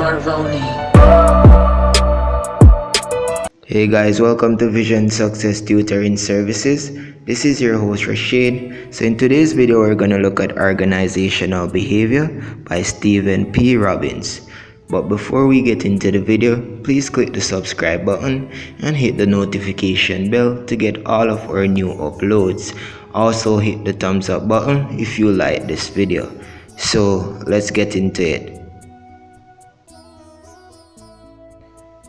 Hey guys, welcome to Vision Success Tutoring Services. This is your host Rashid. So in today's video, we're going to look at organizational behavior by Stephen P. Robbins. But before we get into the video, please click the subscribe button and hit the notification bell to get all of our new uploads. Also hit the thumbs up button if you like this video. So let's get into it.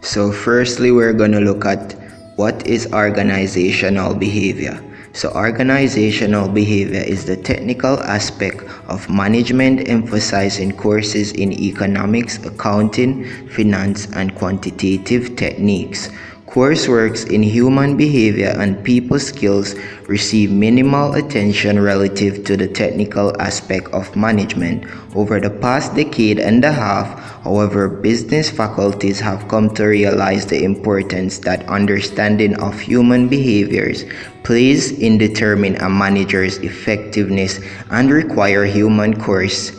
So firstly, we're going to look at what is organizational behavior. So organizational behavior is the technical aspect of management emphasizing courses in economics, accounting, finance, and quantitative techniques. Coursework in human behavior and people skills receive minimal attention relative to the technical aspect of management. Over the past decade and a half, however, business faculties have come to realize the importance that understanding of human behaviors plays in determining a manager's effectiveness and require human course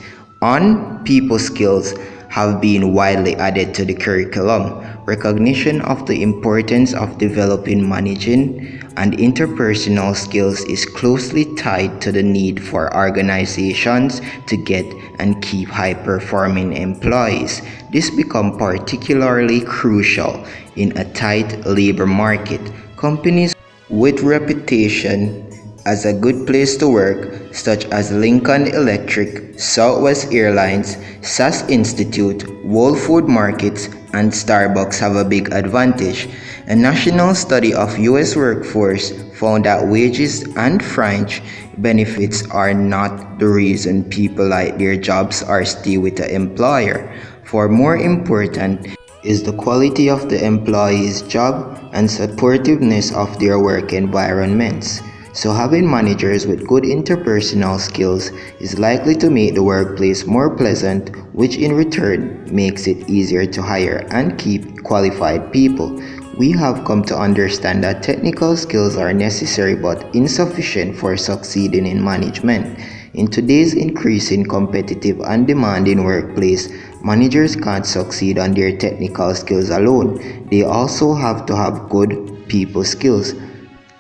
on people skills have been widely added to the curriculum. Recognition of the importance of developing managing and interpersonal skills is closely tied to the need for organizations to get and keep high-performing employees. This becomes particularly crucial in a tight labor market. Companies with reputation as a good place to work, such as Lincoln Electric, Southwest Airlines, SAS Institute, Whole Food Markets, and Starbucks have a big advantage. A national study of U.S. workforce found that wages and fringe benefits are not the reason people like their jobs or stay with the employer. For more important is the quality of the employee's job and supportiveness of their work environments. So having managers with good interpersonal skills is likely to make the workplace more pleasant, which in return makes it easier to hire and keep qualified people. We have come to understand that technical skills are necessary but insufficient for succeeding in management. In today's increasing competitive and demanding workplace, managers can't succeed on their technical skills alone. They also have to have good people skills.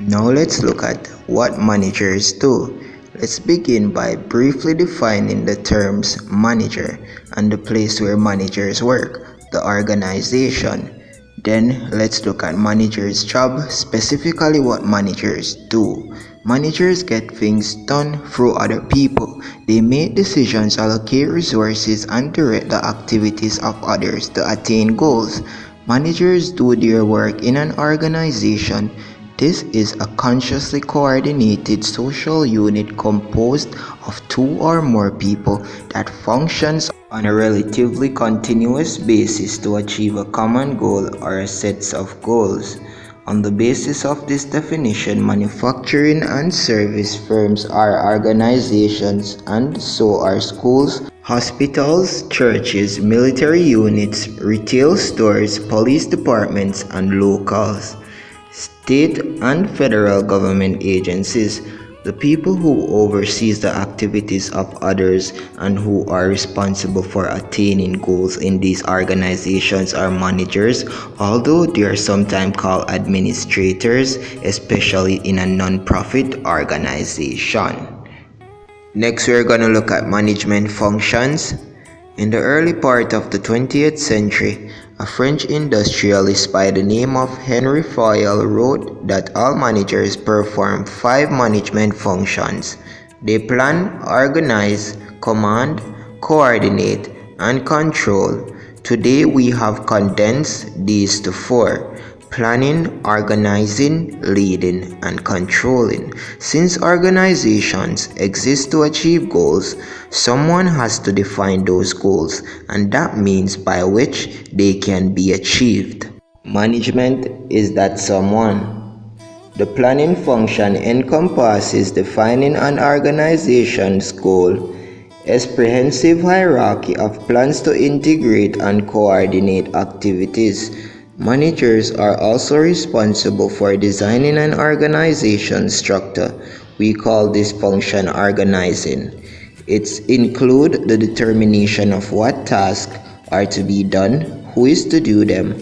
Now let's look at what managers do. Let's begin by briefly defining the terms manager and the place where managers work, the organization. Then let's look at managers' job, specifically what managers do. Managers get things done through other people. They make decisions, allocate resources, and direct the activities of others to attain goals. Managers do their work in an organization. This is a consciously coordinated social unit composed of two or more people that functions on a relatively continuous basis to achieve a common goal or a set of goals. On the basis of this definition, manufacturing and service firms are organizations, and so are schools, hospitals, churches, military units, retail stores, police departments, and locals. State and federal government agencies, the people who oversees the activities of others and who are responsible for attaining goals in these organizations are managers, although they are sometimes called administrators, especially in a non-profit organization. Next, we're going to look at management functions. In the early part of the 20th century, a French industrialist by the name of Henry Fayol wrote that all managers perform 5 management functions. They plan, organize, command, coordinate, and control. Today we have condensed these to 4: planning, organizing, leading, and controlling. Since organizations exist to achieve goals, someone has to define those goals, and that means by which they can be achieved. Management is that someone. The planning function encompasses defining an organization's goal, a comprehensive hierarchy of plans to integrate and coordinate activities. Managers are also responsible for designing an organization structure. We call this function organizing. It includes the determination of what tasks, are to be done, who is to do them,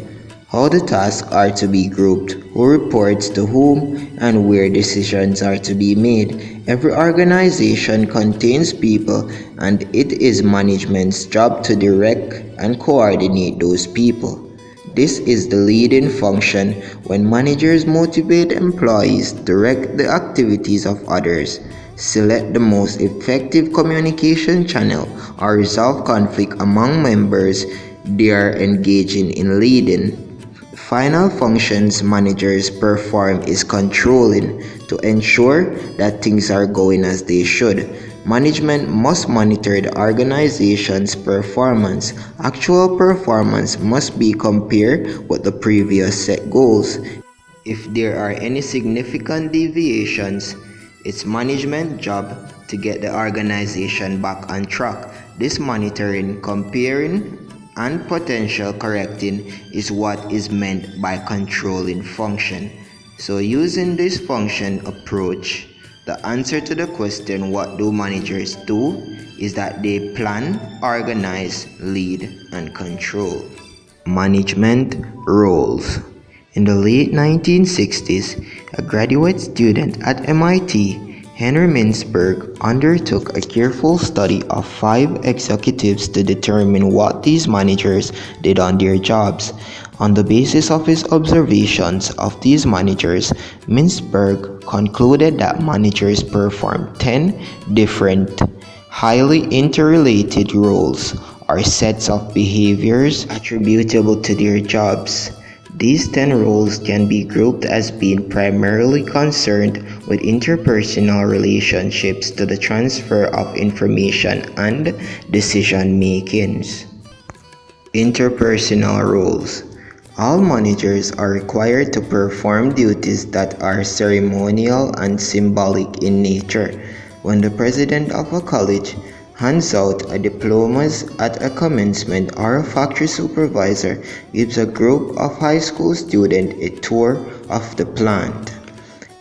how the tasks are to be grouped, who reports to whom, and where decisions are to be made. Every organization contains people, and it is management's job to direct and coordinate those people. This is the leading function when managers motivate employees, direct the activities of others, select the most effective communication channel, or resolve conflict among members they are engaging in leading. Final functions managers perform is controlling to ensure that things are going as they should. Management must monitor the organization's performance. Actual performance must be compared with the previous set goals. If there are any significant deviations, it's management's job to get the organization back on track. This monitoring, comparing, and potential correcting is what is meant by controlling function. So using this function approach, the answer to the question what do managers do is that they plan, organize, lead, and control. Management roles. In the late 1960s, a graduate student at MIT, Henry Mintzberg, undertook a careful study of 5 executives to determine what these managers did on their jobs. On the basis of his observations of these managers, Mintzberg concluded that managers performed 10 different, highly interrelated roles or sets of behaviors attributable to their jobs. These 10 roles can be grouped as being primarily concerned with interpersonal relationships to the transfer of information and decision makings. Interpersonal roles. All managers are required to perform duties that are ceremonial and symbolic in nature. When the president of a college hands out a diplomas at a commencement, or a factory supervisor gives a group of high school students a tour of the plant,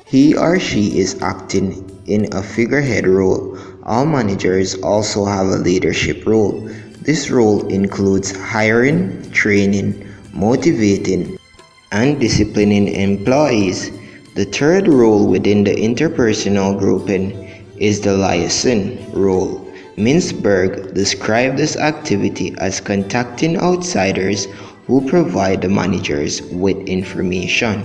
he or she is acting in a figurehead role. All managers also have a leadership role. This role includes hiring, training, motivating, and disciplining employees. The third role within the interpersonal grouping is the liaison role. Mintzberg described this activity as contacting outsiders who provide the managers with information.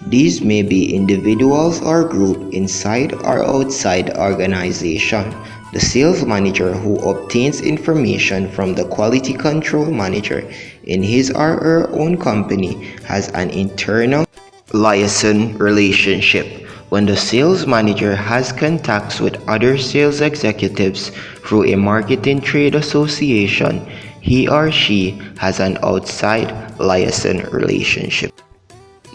These may be individuals or groups inside or outside the organization. The sales manager who obtains information from the quality control manager in his or her own company has an internal liaison relationship. When the sales manager has contacts with other sales executives through a marketing trade association, he or she has an outside liaison relationship.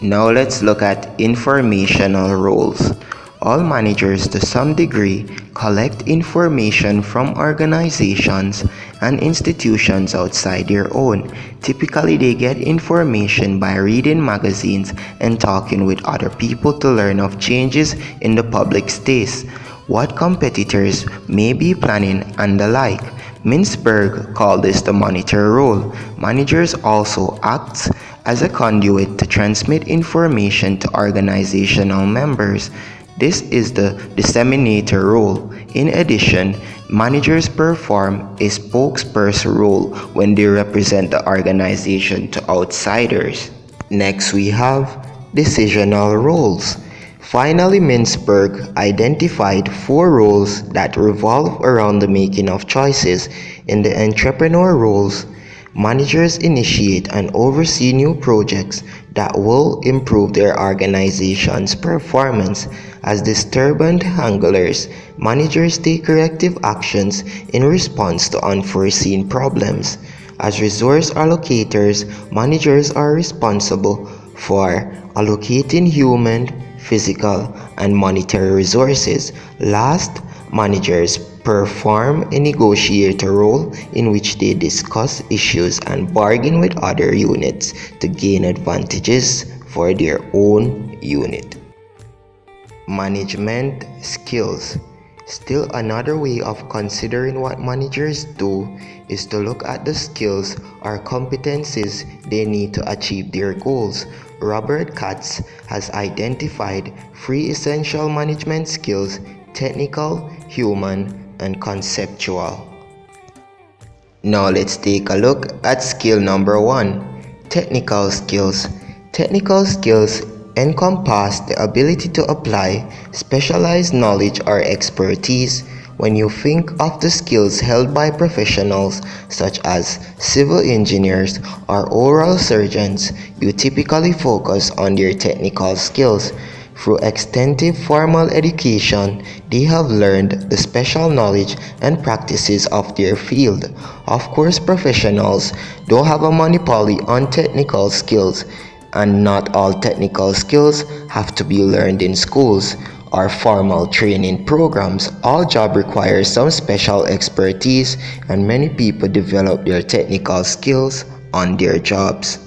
Now let's look at informational roles. All managers to some degree collect information from organizations and institutions outside their own. Typically, they get information by reading magazines and talking with other people to learn of changes in the public space, what competitors may be planning, and the like. Mintzberg called this the monitor role. Managers also act as a conduit to transmit information to organizational members. This is the disseminator role. In addition, managers perform a spokesperson role when they represent the organization to outsiders. Next, we have decisional roles. Finally, Mintzberg identified 4 roles that revolve around the making of choices. In the entrepreneur roles, managers initiate and oversee new projects that will improve their organization's performance. As disturbance handlers, managers take corrective actions in response to unforeseen problems. As resource allocators, managers are responsible for allocating human, physical, and monetary resources. Last, managers perform a negotiator role in which they discuss issues and bargain with other units to gain advantages for their own unit. Management skills. Still, another way of considering what managers do is to look at the skills or competencies they need to achieve their goals. Robert Katz has identified three essential management skills: technical, human, and conceptual. Now let's take a look at skill number one, technical skills. Technical skills encompass the ability to apply specialized knowledge or expertise. When you think of the skills held by professionals such as civil engineers or oral surgeons, you typically focus on their technical skills. Through extensive formal education, they have learned the special knowledge and practices of their field. Of course, professionals don't have a monopoly on technical skills, and not all technical skills have to be learned in schools or formal training programs. All jobs require some special expertise, and many people develop their technical skills on their jobs.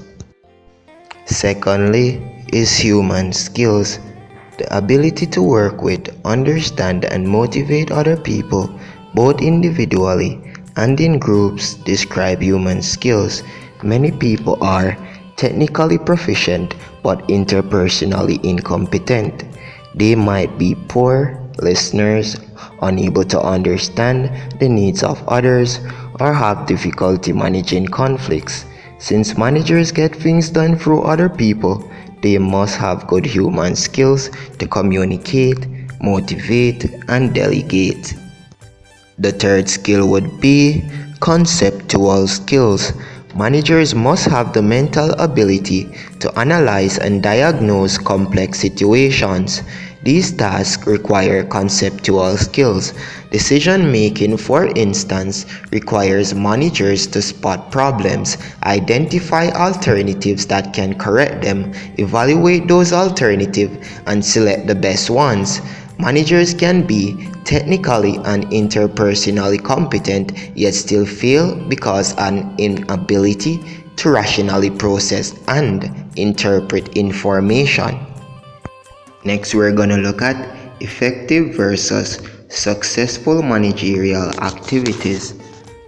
Secondly, is human skills. The ability to work with, understand, and motivate other people, both individually and in groups, describe human skills. Many people are technically proficient but interpersonally incompetent. They might be poor listeners, unable to understand the needs of others, or have difficulty managing conflicts. Since managers get things done through other people, they must have good human skills to communicate, motivate, and delegate. The third skill would be conceptual skills. Managers must have the mental ability to analyze and diagnose complex situations. These tasks require conceptual skills. Decision making, for instance, requires managers to spot problems, identify alternatives that can correct them, evaluate those alternatives, and select the best ones. Managers can be technically and interpersonally competent yet still fail because an inability to rationally process and interpret information. Next, we're going to look at effective versus successful managerial activities.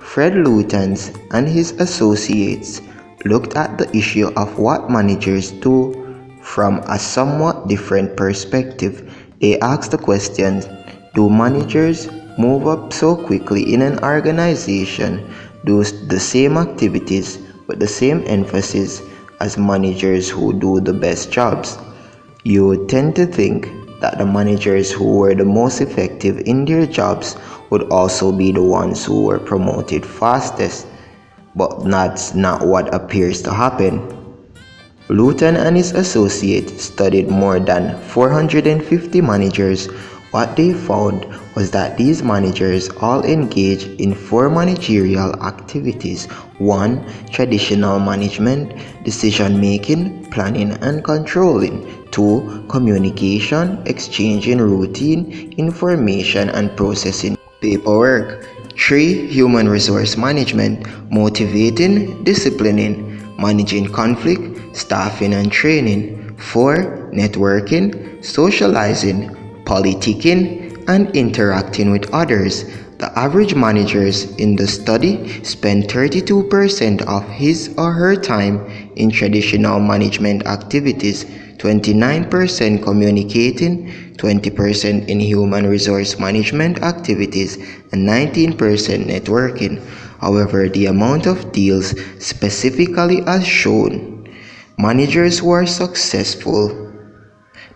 Fred Lutens and his associates looked at the issue of what managers do from a somewhat different perspective. They asked the question, do managers move up so quickly in an organization, do the same activities with the same emphasis as managers who do the best jobs? You would tend to think that the managers who were the most effective in their jobs would also be the ones who were promoted fastest, but that's not what appears to happen. Luton and his associates studied more than 450 managers. What they found was that these managers all engage in four managerial activities. 1. Traditional management, decision making, planning and controlling. 2. Communication, exchanging routine information and processing paperwork. 3. Human resource management, motivating, disciplining, managing conflict, staffing and training. 4. Networking, socializing, politicking, and interacting with others. The average managers in the study spend 32% of his or her time in traditional management activities, 29% communicating, 20% in human resource management activities, and 19% networking. However, the amount of deals specifically as shown, managers who are successful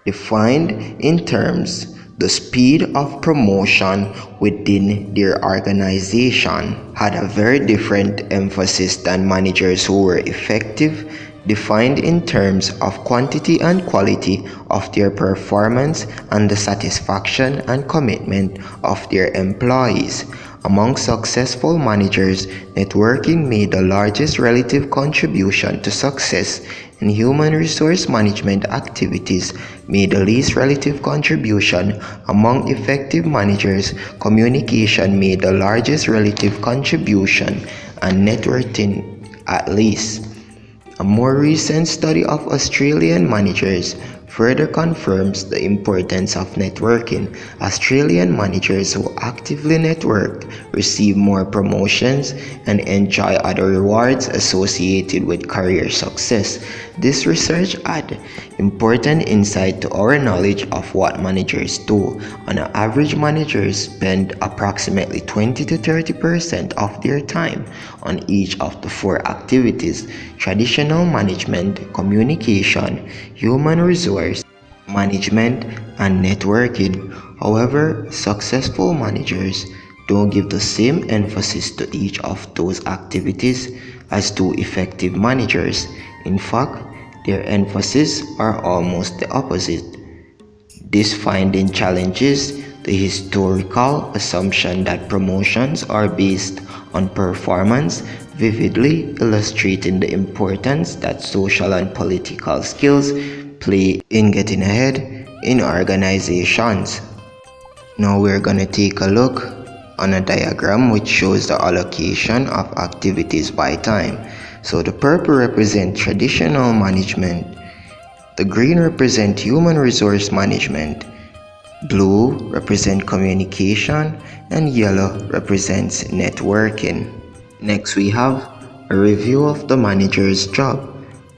defined in terms the speed of promotion within their organization had a very different emphasis than managers who were effective, defined in terms of quantity and quality of their performance and the satisfaction and commitment of their employees. Among successful managers, networking made the largest relative contribution to success, and human resource management activities made the least relative contribution. Among effective managers, communication made the largest relative contribution, and networking at least. A more recent study of Australian managers further confirms the importance of networking. Australian managers who actively network receive more promotions and enjoy other rewards associated with career success. This research adds important insight to our knowledge of what managers do. On average, managers spend approximately 20 to 30% of their time on each of the four activities: traditional management, communication, human resource management, and networking. However, successful managers don't give the same emphasis to each of those activities as do effective managers. In fact, their emphasis are almost the opposite. This finding challenges the historical assumption that promotions are based on performance, vividly illustrating the importance that social and political skills play in getting ahead in organizations. Now we're going to take a look on a diagram which shows the allocation of activities by time. So the purple represents traditional management, the green represents human resource management, blue represents communication, and yellow represents networking. Next we have a review of the manager's job.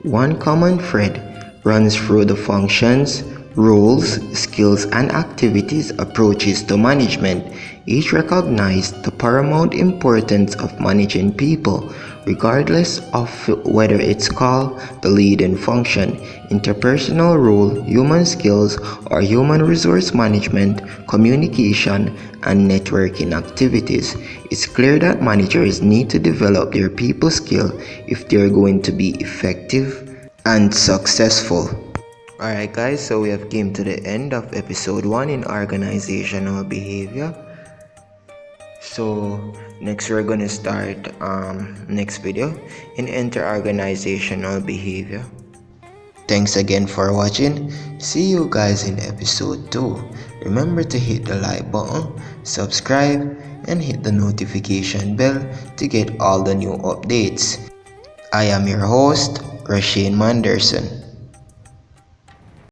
One common thread runs through the functions, roles, skills, and activities approaches to management. Each recognize the paramount importance of managing people, regardless of whether it's called the leading function, interpersonal role, human skills, or human resource management, communication, and networking activities. It's clear that managers need to develop their people skill if they're going to be effective and successful. Alright guys, so we have came to the end of episode 1 in organizational behavior. So next we're gonna start next video in inter-organizational behavior. Thanks again for watching. See you guys in episode 2. Remember to hit the like button, subscribe, and hit the notification bell to get all the new updates. I am your host, Rasheen Manderson.